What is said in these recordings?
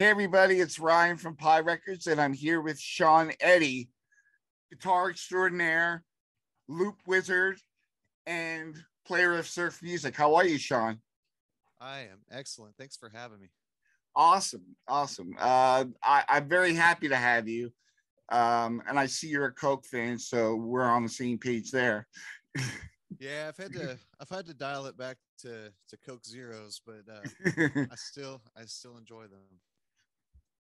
Hey everybody, it's Ryan from Pie Records, and I'm here with Sean Eddy, guitar extraordinaire, loop wizard, and player of surf music. How are you, Sean? I am excellent. Thanks for having me. Awesome. I'm very happy to have you. And I see you're a Coke fan, so we're on the same page there. Yeah, I've had to dial it back to Coke Zeros, but I still enjoy them.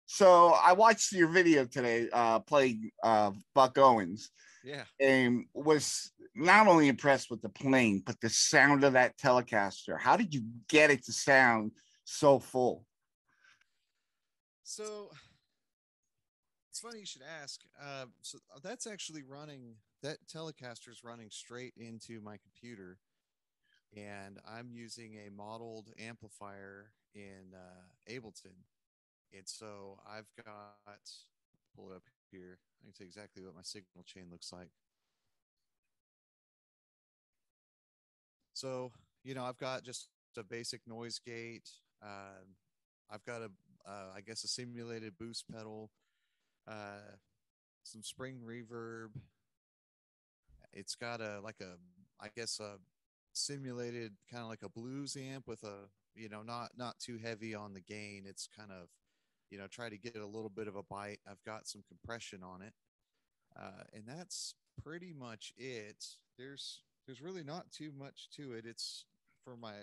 So I watched your video today, playing Buck Owens, Yeah. and was not only impressed with the playing, but the sound of that Telecaster. How did you get it to sound so full? So it's funny you should ask. So that's actually running. That Telecaster's running straight into my computer, and I'm using a modeled amplifier in Ableton. And so I've got pull it up here. I can tell you exactly what my signal chain looks like. So, I've got just a basic noise gate. I've got I guess, a simulated boost pedal, uh, some spring reverb. It's got I guess, a simulated kind of like a blues amp with not too heavy on the gain. It's kind of, try to get a little bit of a bite. I've got some compression on it, and that's pretty much it. There's really not too much to it. It's for my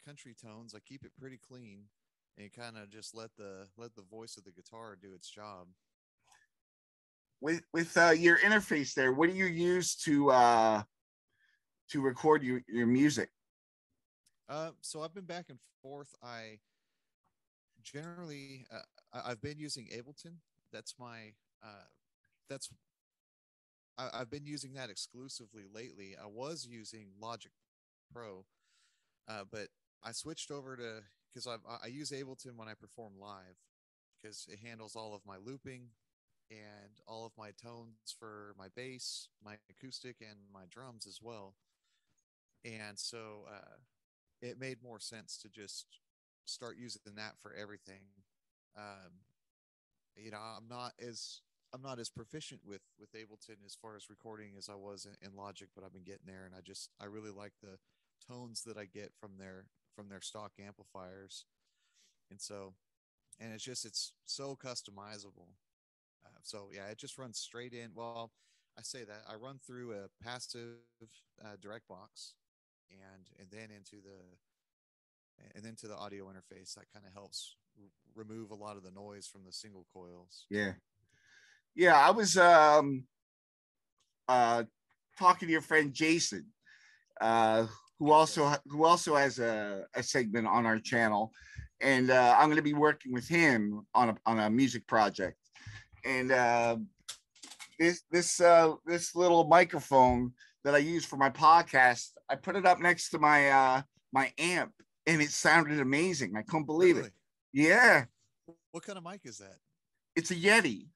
country tones. I keep it pretty clean and kind of just let the voice of the guitar do its job. With your interface there, what do you use to record your music? So I've been back and forth. I generally I've been using Ableton. That's my that's I've been using that exclusively lately. I was using Logic Pro, but I switched over to because I use Ableton when I perform live because it handles all of my looping and all of my tones for my bass, my acoustic, and my drums as well. And so it made more sense to just start using that for everything. Um, I'm not as proficient with Ableton as far as recording as I was in Logic, but I've been getting there, and I really like the tones that I get from their stock amplifiers, and so it's so customizable. So yeah, it just runs straight in. Well, I say that I run through a passive direct box, and then into the audio interface that kind of helps remove a lot of the noise from the single coils. Yeah, yeah. I was uh, talking to your friend Jason, uh, who also has a segment on our channel, and I'm going to be working with him on a music project. And this little microphone that I use for my podcast, I put it up next to my amp, and it sounded amazing. I couldn't believe it. Really? Yeah, What kind of mic is that? it's a Yeti,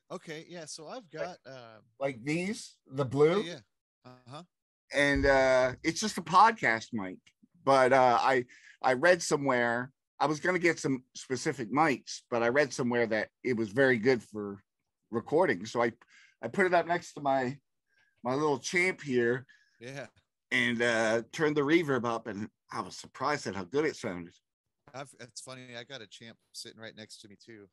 Okay, yeah. So I've like, got like these, the yeah, blue, yeah. Uh-huh. and it's just a podcast mic. But I read somewhere I was going to get some specific mics, but I read somewhere that it was very good for recording. So I put it up next to my little champ here, Yeah. and turned the reverb up, and I was surprised at how good it sounded. It's funny. I got a champ sitting right next to me too.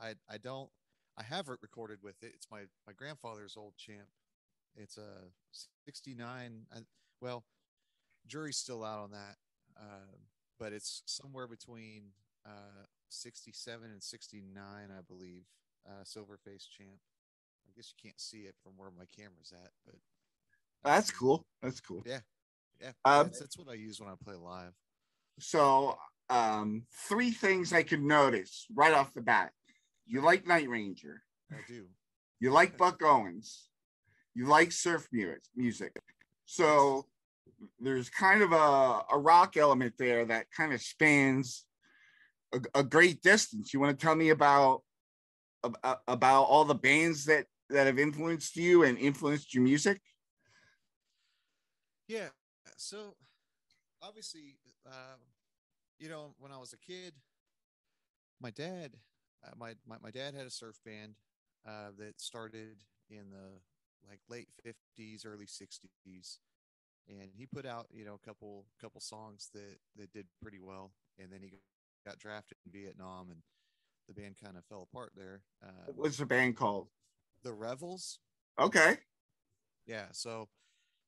I don't. I have it recorded with it. It's my grandfather's old champ. It's a 69. Well, jury's still out on that, but it's somewhere between 67 and 69, I believe. Silver face champ. I guess you can't see it from where my camera's at, but That's um, cool. That's cool. yeah, yeah. Uh, That's what I use when I play live. so three things I could notice right off the bat. You Sure, like Night Ranger. I do. You like Buck Owens. You like surf music. Yes. So there's kind of a rock element there that kind of spans a great distance. You want to tell me about all the bands that have influenced you and influenced your music? Yeah. So obviously, when I was a kid, my dad my dad had a surf band that started in the like late 50s, early 60s, and he put out a couple songs that did pretty well, and then he got drafted in Vietnam, and the band kind of fell apart there. What's the band called? The Revels. Okay. Yeah, so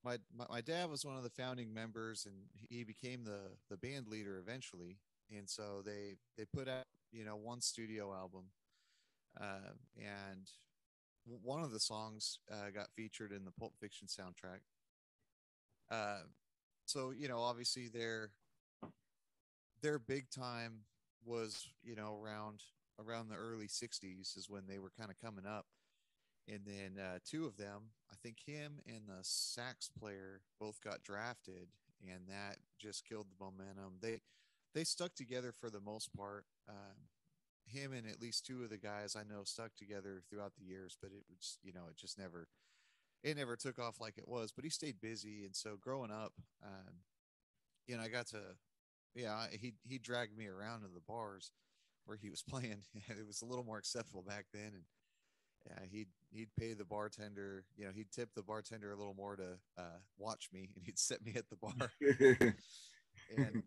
my dad was one of the founding members, and he became the band leader eventually. And so they put out one studio album, and one of the songs got featured in the Pulp Fiction soundtrack. Uh, so obviously their big time was around the early 60s is when they were kind of coming up. And then two of them, I think him and the sax player, both got drafted, and that just killed the momentum. They stuck together for the most part. Him and at least two of the guys I know stuck together throughout the years, but it was it just never took off like it was. But he stayed busy, and so growing up, I got to he dragged me around to the bars where he was playing. It was a little more acceptable back then, and yeah, he'd pay the bartender, he'd tip the bartender a little more to watch me, and he'd set me at the bar. and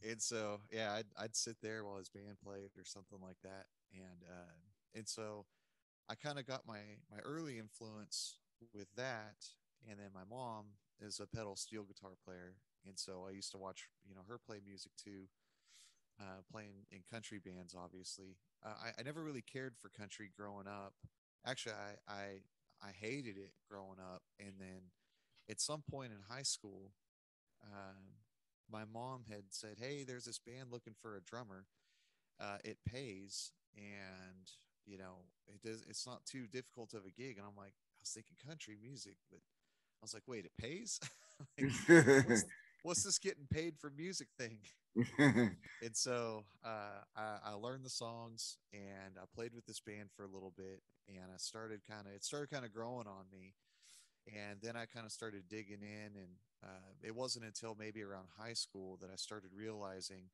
and so yeah, I'd sit there while his band played or something like that, and so I kind of got my early influence with that. And then my mom is a pedal steel guitar player, and so I used to watch her play music too, playing in country bands. Obviously, I never really cared for country growing up. Actually, I hated it growing up, and then at some point in high school, um, my mom had said, "Hey, there's this band looking for a drummer. It pays, and it's not too difficult of a gig." And I'm like, I was thinking country music, but I was like, wait, it pays? Like, what's this getting paid for music thing? And so I learned the songs, and I played with this band for a little bit, and it started kind of growing on me. And then I kind of started digging in, and it wasn't until maybe around high school that I started realizing,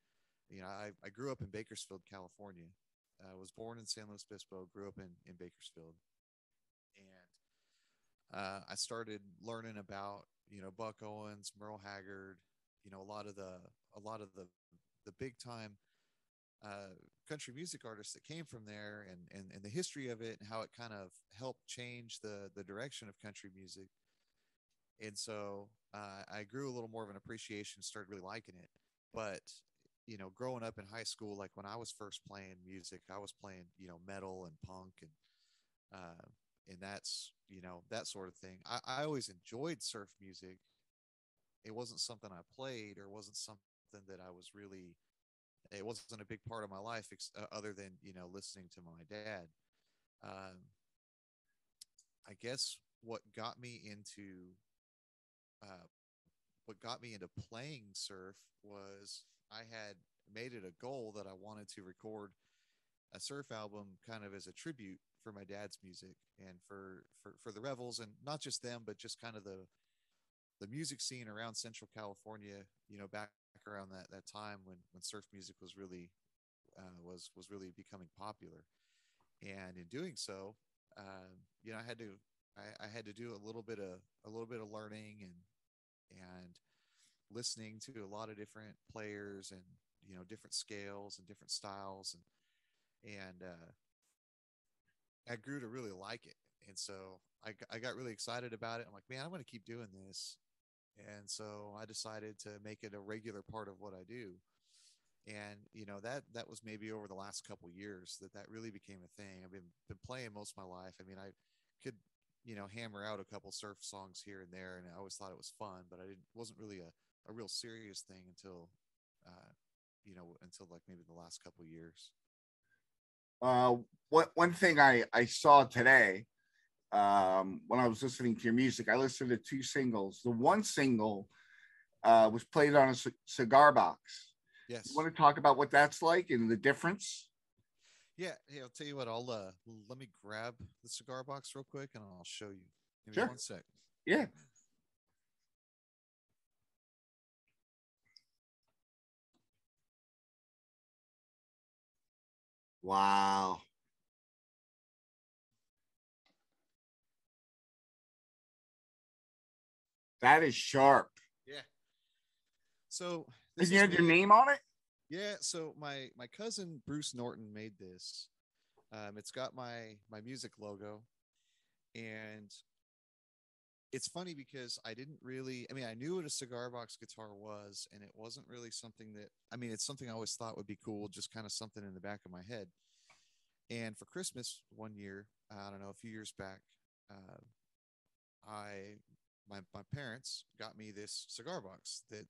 I grew up in Bakersfield, California. I was born in San Luis Obispo, grew up in Bakersfield. And I started learning about, Buck Owens, Merle Haggard, a lot of the big time uh, country music artists that came from there, and the history of it, and how it kind of helped change the direction of country music. And so I grew a little more of an appreciation, started really liking it. But growing up in high school, like when I was first playing music, I was playing metal and punk, uh, and that's that sort of thing. I always enjoyed surf music. It wasn't something I played, or wasn't something that I was really. It wasn't a big part of my life, other than listening to my dad. Um, I guess uh, what got me into playing surf was I had made it a goal that I wanted to record a surf album kind of as a tribute for my dad's music, and for the Revels, and not just them, but just kind of the music scene around Central California, back around that time when surf music was really was really becoming popular. And in doing so, I had to I had to do a little bit of learning, and listening to a lot of different players, and different scales and different styles, and I grew to really like it. And so I got really excited about it. I'm like, man, I'm going to keep doing this. And so I decided to make it a regular part of what I do. And that was maybe over the last couple years that really became a thing. I've been playing most of my life. I mean, I could hammer out a couple surf songs here and there, and I always thought it was fun, but I didn't wasn't really a real serious thing until until like maybe the last couple years. Uh, one thing I saw today, when I was listening to your music, I listened to two singles. The one single was played on a cigar box. You Yes. want to talk about what that's like and the difference? Yeah. Hey, I'll tell you what. I'll let me grab the cigar box real quick, and I'll show you. Give me Sure. one sec. Yeah. Wow. That is sharp. Yeah. So And this you is had your made. name on it? Yeah. So my cousin Bruce Norton made this. It's got my music logo, and it's funny because I didn't really. I mean, I knew what a cigar box guitar was, and it wasn't really something that. I mean, it's something I always thought would be cool, just kind of something in the back of my head. And for Christmas one year, I don't know, a few years back, uh, I my parents got me this cigar box that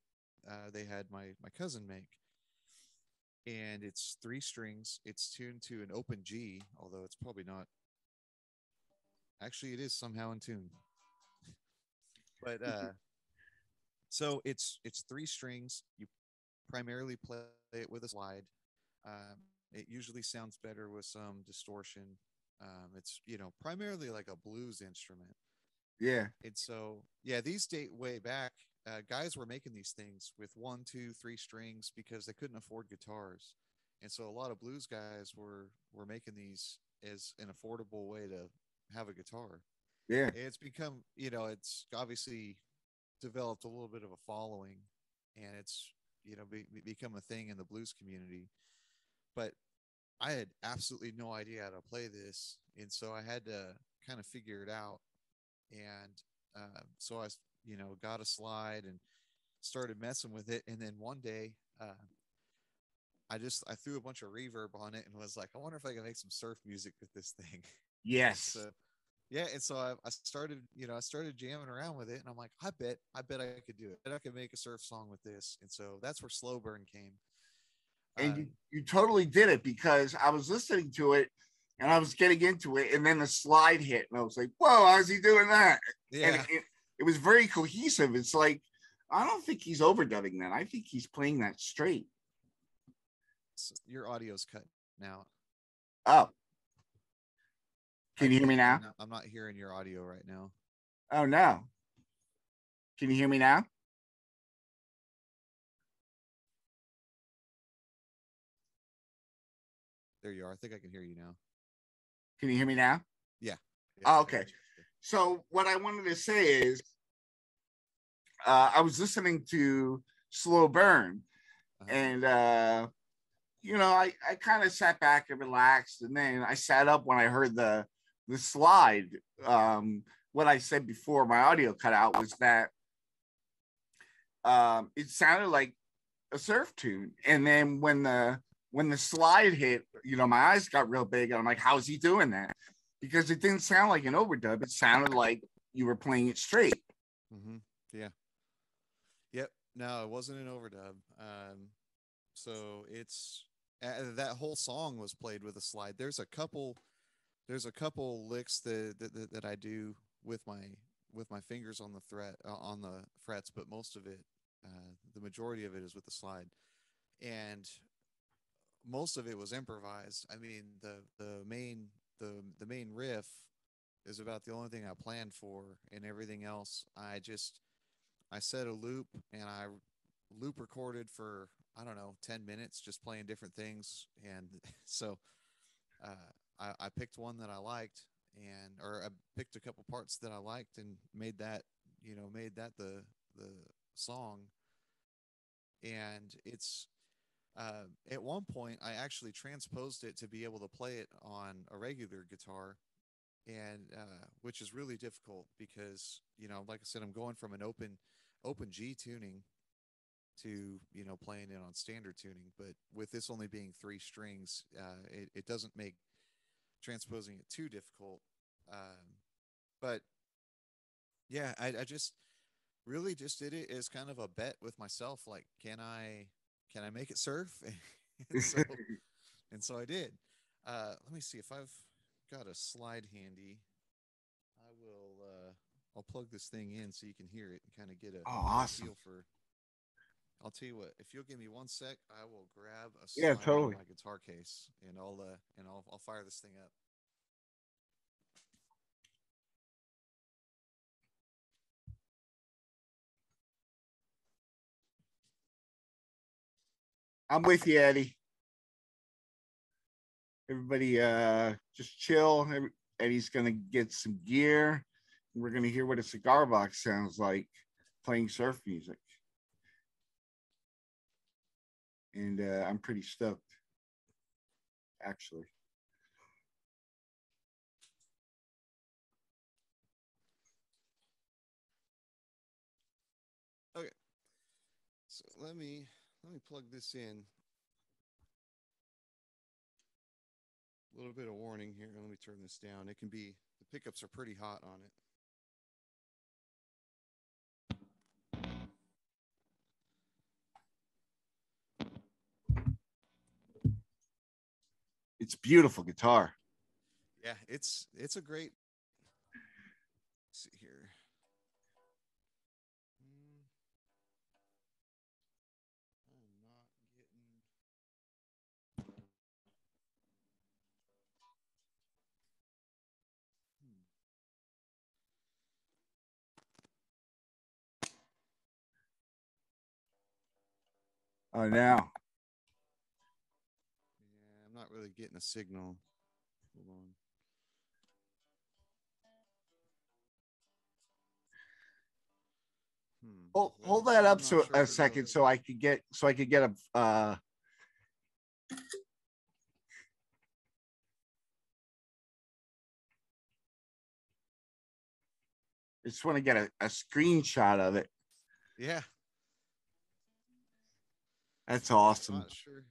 they had my cousin make, and it's three strings. It's tuned to an open G, although it's probably not. Actually, it is somehow in tune, but so it's three strings. You primarily play it with a slide. It usually sounds better with some distortion. It's primarily like a blues instrument. Yeah. And so, yeah, these date way back. Guys were making these things with one, two, three strings because they couldn't afford guitars, and so a lot of blues guys were making these as an affordable way to have a guitar. Yeah. It's become, it's obviously developed a little bit of a following, and it's become a thing in the blues community. But I had absolutely no idea how to play this, and so I had to kind of figure it out. And so I got a slide and started messing with it, and then one day I threw a bunch of reverb on it and was like, I wonder if I can make some surf music with this thing. Yes. So yeah, and so I started I started jamming around with it, and I'm like, I bet I could do it. I bet I could make a surf song with this. And so that's where Slow Burn came. And you totally did it, because I was listening to it and I was getting into it, and then the slide hit, and I was like, "Whoa, how's he doing that?" And Yeah, it was very cohesive. It's like, I don't think he's overdubbing that. I think he's playing that straight. your audio's cut now. Oh, I can you hear me can't. now? I'm not hearing your audio right now. Oh no, can you hear me now? There you are. I think I can hear you now. Can you hear me now? Yeah. Yep, Oh, I got okay. you. So what I wanted to say is, I was listening to Slow Burn, Uh-huh. and I kind of sat back and relaxed, and then I sat up when I heard the slide. What I said before my audio cut out was that it sounded like a surf tune, and then when the slide hit, my eyes got real big, and I'm like, "How's he doing that?" Because it didn't sound like an overdub; it sounded like you were playing it straight. Mm-hmm. Yeah. Yep. No, it wasn't an overdub. So it's that whole song was played with a slide. There's a couple licks that I do with my fingers on the on the frets, but most of it, the majority of it is with the slide, and most of it was improvised. I mean, the main riff is about the only thing I planned for, and everything else I set a loop, and I loop recorded for, I don't know, 10 minutes, just playing different things. And so I picked one that I liked, or I picked a couple parts that I liked and made that the song. And it's at one point I actually transposed it to be able to play it on a regular guitar, and which is really difficult because, like I said, I'm going from an open G tuning to playing it on standard tuning. But with this only being three strings, it doesn't make transposing it too difficult. But yeah, I just really just did it as kind of a bet with myself, like, can I make it surf? and so and so I did. Let me see if I've got a slide handy. I will I'll plug this thing in so you can hear it and kind of get a Oh, get a awesome! feel for. I'll tell you what. If you'll give me 1 sec, I will grab a Yeah, slide out of totally. my guitar case, and I'll fire this thing up. I'm with you, Eddie. Everybody, just chill. Eddie's gonna get some gear. We're gonna hear what a cigar box sounds like. playing surf music, and I'm pretty stoked, actually. Okay, so let me plug this in. A little bit of warning here. Let me turn this down. It can be the pickups are pretty hot on it. It's beautiful guitar. Yeah, it's a great. Let's see here. Hmm, I'm not getting. Hmm. Oh, now. Yeah, I'm not really getting a signal. Hold on. Hold Well, that up I'm not so sure a if it'll. second, so I could get a. Just want to get a screenshot of it. Yeah, That's I'm awesome. not sure.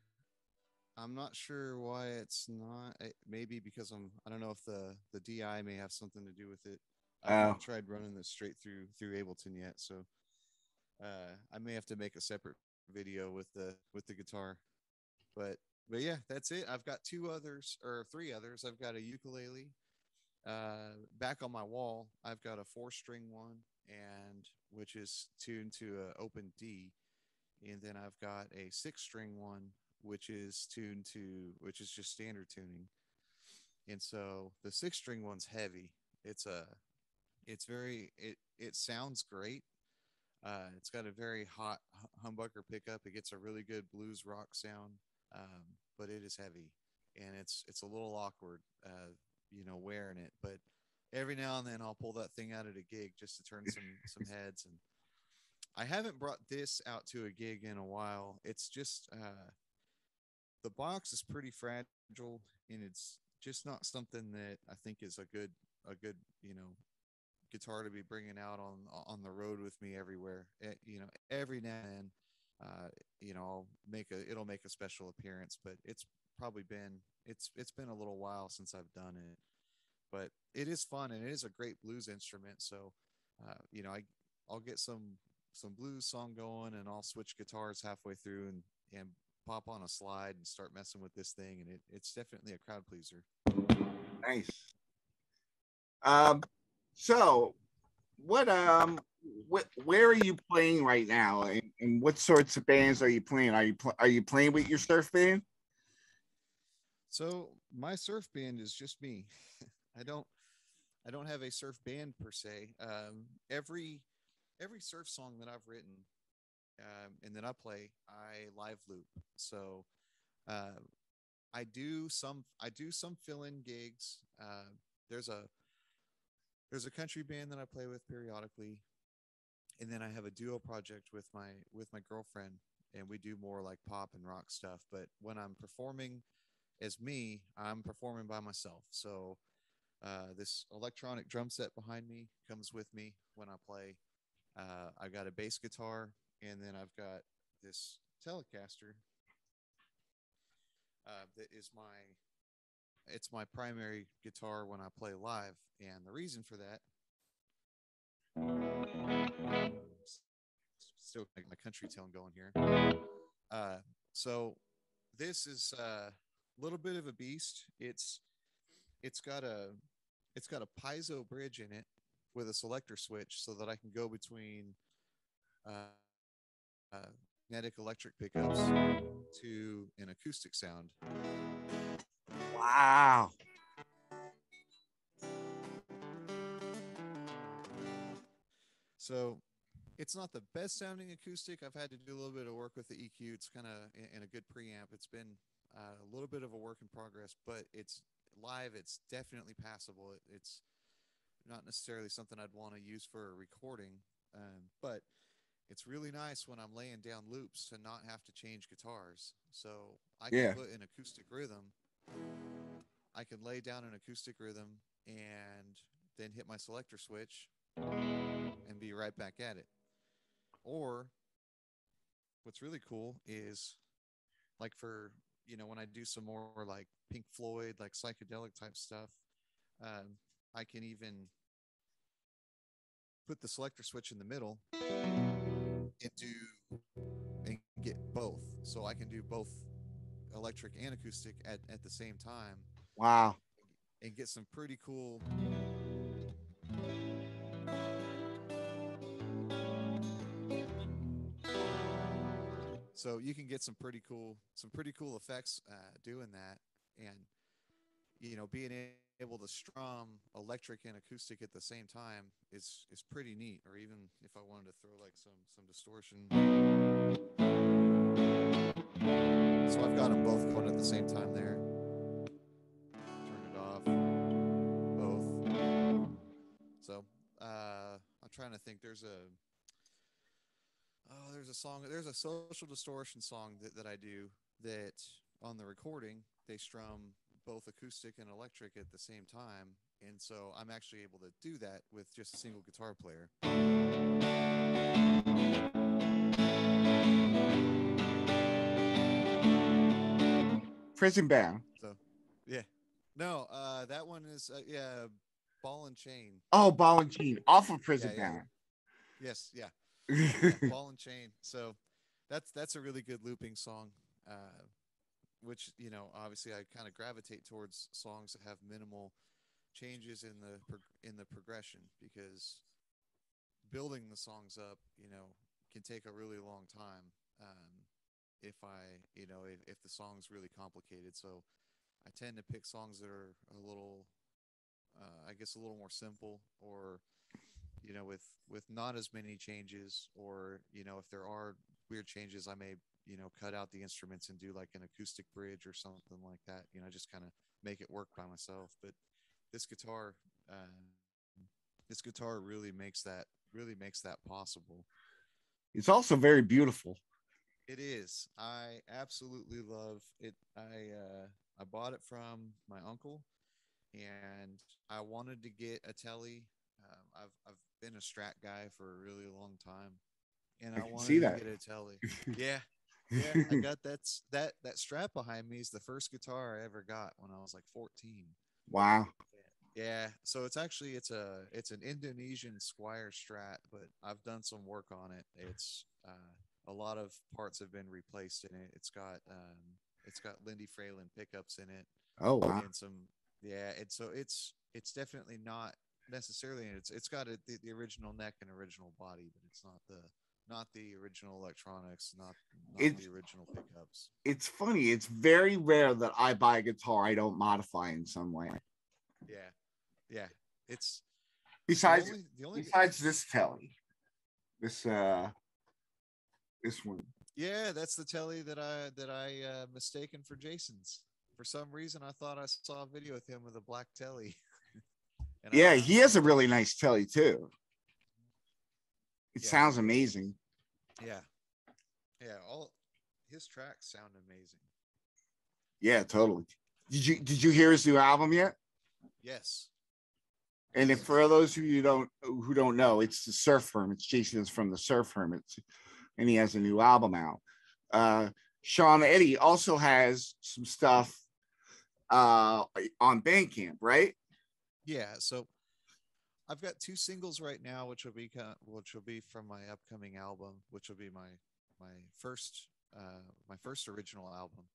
I'm not sure why it's not. Maybe because I don't know if the DI may have something to do with it. I've Oh, not tried running this straight through Ableton yet, so I may have to make a separate video with the guitar. But yeah, that's it. I've got two others or three others. I've got a ukulele. Back on my wall, I've got a 4-string one, and which is tuned to a open D, and then I've got a 6-string one, which is just standard tuning. And so the 6-string one's heavy. It's very it sounds great. It's got a very hot humbucker pickup. It gets a really good blues rock sound, but it is heavy, and it's a little awkward, wearing it. But every now and then I'll pull that thing out at a gig just to turn some heads. And I haven't brought this out to a gig in a while. It's just the box is pretty fragile, and it's just not something that I think is a good guitar to be bringing out on the road with me everywhere. Every now and then, it'll make a special appearance, but it's been a little while since I've done it. But it is fun, and it is a great blues instrument. So, I'll get some blues song going, and I'll switch guitars halfway through and pop on a slide and start messing with this thing, and it's definitely a crowd pleaser. nice. Um, so where are you playing right now, and what sorts of bands are you playing? Are you playing with your surf band? So my surf band is just me. I don't I don't have a surf band per se. Every surf song that I've written, and that I play, I live loop. So uh, I do some fill in gigs. There's a there's a country band that I play with periodically, and then I have a duo project with my girlfriend, and we do more like pop and rock stuff. But when I'm performing as me, I'm performing by myself. So this electronic drum set behind me comes with me when I play. I've got a bass guitar, and then I've got this Telecaster that is my primary guitar when I play live. And the reason for that, still got my country tone going here. So this is a little bit of a beast. It's got a it's got a piezo bridge in it with a selector switch so that I can go between uh, magnetic electric pickups to an acoustic sound. Wow. So it's not the best sounding acoustic. I've had to do a little bit of work with the EQ. It's kind of in a good preamp. It's been a little bit of a work in progress, but it's live. It's definitely passable. It's not necessarily something I'd want to use for a recording, but it's really nice when I'm laying down loops to not have to change guitars. So I can Yeah. put an acoustic rhythm. I can lay down an acoustic rhythm and then hit my selector switch and be right back at it. Or what's really cool is like for, when I do some more like Pink Floyd, like psychedelic type stuff, I can even put the selector switch in the middle and get both. So I can do both electric and acoustic at the same time Wow. and get some pretty cool. So you can get some pretty cool effects doing that, and being able to strum electric and acoustic at the same time is pretty neat. Or even if I wanted to throw like some distortion, so I've got them both going at the same time there. Turn it off, both. So I'm trying to think. There's a song. There's a social distortion song that I do that on the recording they strum both acoustic and electric at the same time, and so I'm actually able to do that with just a single guitar player. Prison Bound. So, yeah, no, that one is yeah, Ball and Chain. Oh, Ball and Chain off of Yeah, Prison yeah, Bound. yes, yeah, yeah, Ball and Chain. So that's a really good looping song. Which obviously I kind of gravitate towards songs that have minimal changes in the progression, because building the songs up can take a really long time, if if the song's really complicated. So I tend to pick songs that are a little I guess a little more simple, or with not as many changes, or if there are weird changes, I may cut out the instruments and do like an acoustic bridge or something like that, just kind of make it work by myself. But this guitar uh, this guitar really makes that possible. It's also very beautiful. It is. I absolutely love it. I bought it from my uncle, and I wanted to get a telly. I've been a Strat guy for a really long time, and I I can see wanted to that. get a telly. Yeah, yeah. I got that Strat behind me is the first guitar I ever got when I was like 14. Wow. Yeah, so it's an Indonesian Squire Strat, but I've done some work on it. It's a lot of parts have been replaced in it. It's got Lindy Fralin pickups in it, Oh, wow. and some yeah. And so it's definitely not necessarily. It's got the original neck and original body, but it's not the original electronics, not It's the original pickups. it's funny. It's very rare that I buy a guitar I don't modify in some way. Yeah, yeah. It's Besides the only besides this telly, this this one. Yeah, that's the telly that I mistaken for Jason's. For some reason, I thought I saw a video with him with a black telly, and Yeah, I he was has like, a really nice telly too. It yeah, sounds amazing. yeah, yeah. All his tracks sound amazing. Yeah, totally. Did you hear his new album yet? Yes, And if yes, for those of you who don't know, it's the Surf Hermits. Jason is from the Surf Hermits, and he has a new album out. Uh, Sean Eddy also has some stuff on Bandcamp, right? yeah. So I've got two singles right now, which will be from my upcoming album, which will be my first my first original album.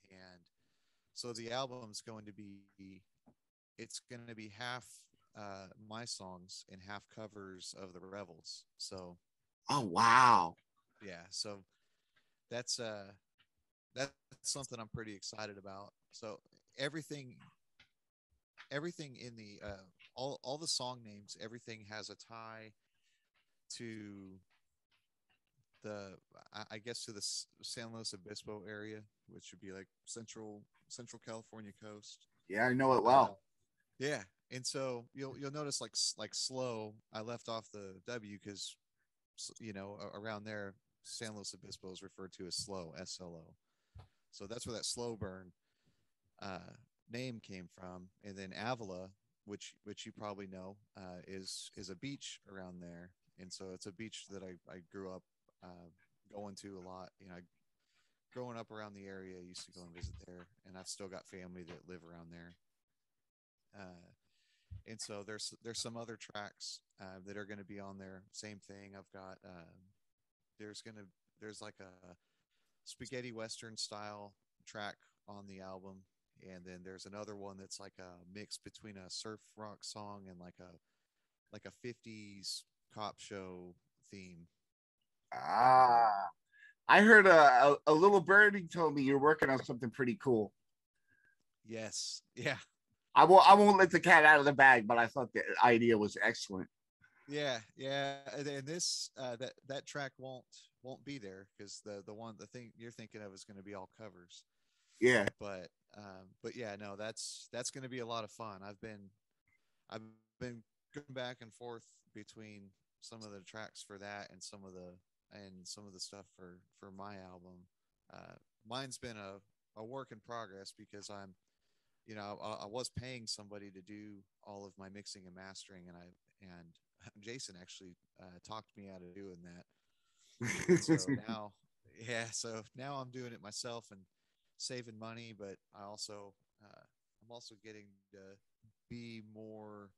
And so the album's going to be it's going to be half my songs and half covers of the Revels. So Oh wow! yeah, so that's uh that's something I'm pretty excited about. So everything everything in the all the song names, everything has a tie to the I guess to the San Luis Obispo area, which would be like Central California coast. Yeah, I know it Uh, well. yeah, and so you'll notice like slow. I left off the W because around there, San Luis Obispo is referred to as slow, SLO. So that's where that slow burn uh, name came from. And then Avila, which you probably know, is a beach around there, and so it's a beach that I grew up going to a lot. Growing up around the area, I used to go and visit there, and I've still got family that live around there. And so there's some other tracks that are going to be on there. Same thing. I've got there's like a spaghetti western style track on the album, and then there's another one that's like a mix between a surf rock song and like a 50s cop show theme. Ah, I heard a little birdie told me you're working on something pretty cool. Yes, yeah, I won't let the cat out of the bag, but I thought the idea was excellent. yeah. And this that track won't be there because the thing you're thinking of is going to be all covers. Yeah. But yeah, no, that's going to be a lot of fun. I've been going back and forth between some of the tracks for that and some of the stuff for my album. Mine's been a work in progress because I was paying somebody to do all of my mixing and mastering, and Jason actually talked me out of doing that. And so now, yeah, so now I'm doing it myself and saving money, but I'm also getting to be more,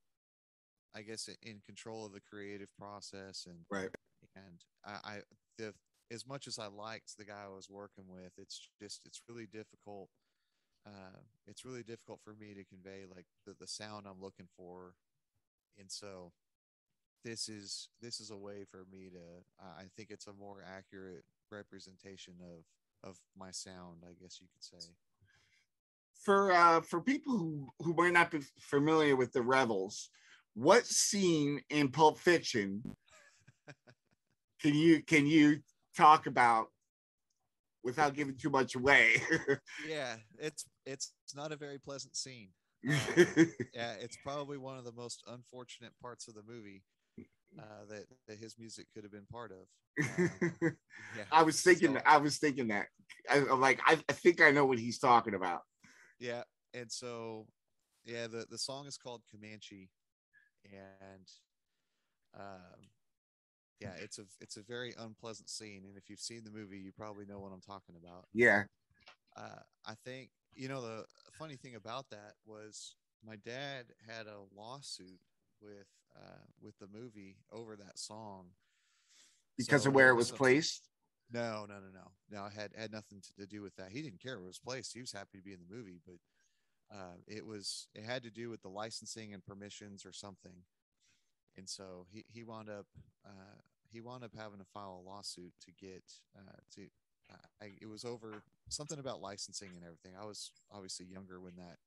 I guess, in control of the creative process. And Right. I the as much as I liked the guy I was working with, it's really difficult. It's really difficult for me to convey like the sound I'm looking for, and so this is a way for me to. I think it's a more accurate representation of my sound, I guess you could say. For people who might not be familiar with the Rebels, what scene in Pulp Fiction can you talk about without giving too much away? Yeah, it's not a very pleasant scene. Yeah, it's probably one of the most unfortunate parts of the movie that his music could have been part of. Yeah, so I was thinking that. I'm like, I think I know what he's talking about. yeah, and so yeah, the song is called Comanche, and um, yeah, it's a very unpleasant scene, and if you've seen the movie, you probably know what I'm talking about. Yeah. I think the funny thing about that was my dad had a lawsuit with with the movie over that song. Because So of there where it was was some. placed. No, it had nothing to do with that. He didn't care where it was placed. He was happy to be in the movie, but it had to do with the licensing and permissions or something. And so he wound up having to file a lawsuit to get to it was over something about licensing and everything. I was obviously younger when that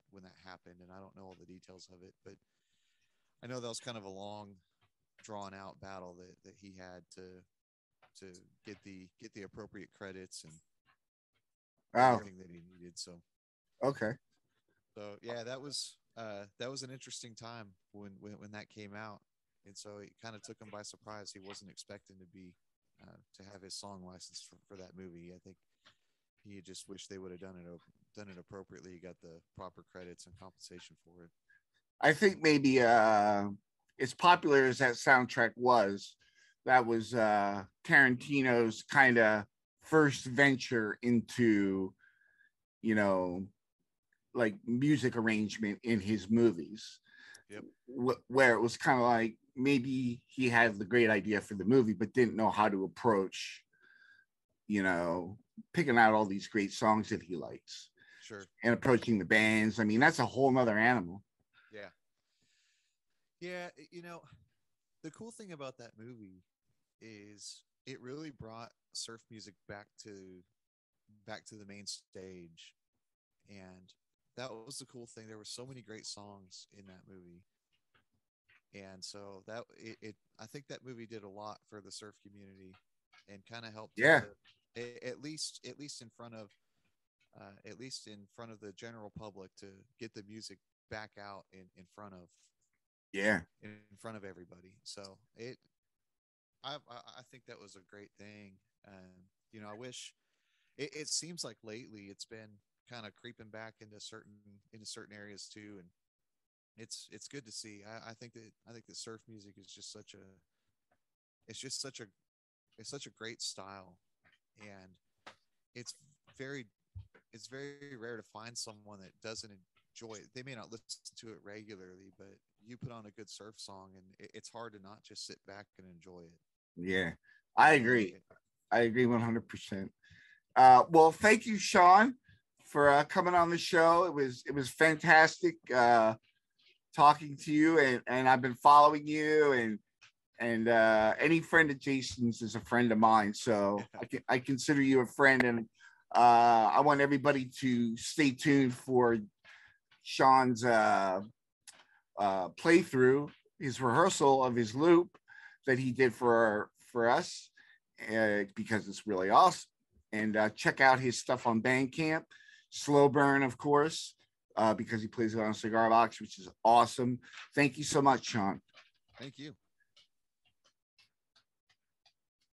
happened, and I don't know all the details of it, but I know that was kind of a long, drawn out battle that he had to get the appropriate credits and Oh, everything that he needed. okay. So yeah, that was an interesting time when that came out, and so it kind of took him by surprise. He wasn't expecting to have his song licensed for that movie. I think he just wished they would have done it appropriately. He got the proper credits and compensation for it. I think maybe as popular as that soundtrack was, that was Tarantino's kind of first venture into, you know, like music arrangement in his movies. Yep. Where it was kind of like maybe he had the great idea for the movie, but didn't know how to approach, you know, picking out all these great songs that he likes Sure. and approaching the bands. I mean, that's a whole nother animal. Yeah. Yeah. The cool thing about that movie is it really brought surf music back to the main stage, and that was the cool thing. There were so many great songs in that movie, and so I think that movie did a lot for the surf community and kind of helped Yeah. to at least in front of the general public to get the music back out in front of Yeah. everybody. So I think that was a great thing. You know, I wish it seems like lately it's been kind of creeping back into certain areas too, and it's good to see. I think that surf music is just such a it's just such a it's such a great style, and it's very it's very rare to find someone that doesn't enjoy it. They may not listen to it regularly, but you put on a good surf song, and it's hard to not just sit back and enjoy it. Yeah, You I know, agree. I agree 100%. Well, thank you, Sean, for coming on the show. It was fantastic talking to you, and I've been following you, and any friend of Jason's is a friend of mine, so I consider you a friend, and I want everybody to stay tuned for Sean's playthrough, his rehearsal of his loop that he did for us, because it's really awesome. And check out his stuff on Bandcamp, Slow Burn, of course, because he plays it on a cigar box, which is awesome. Thank you so much, Sean. Thank you.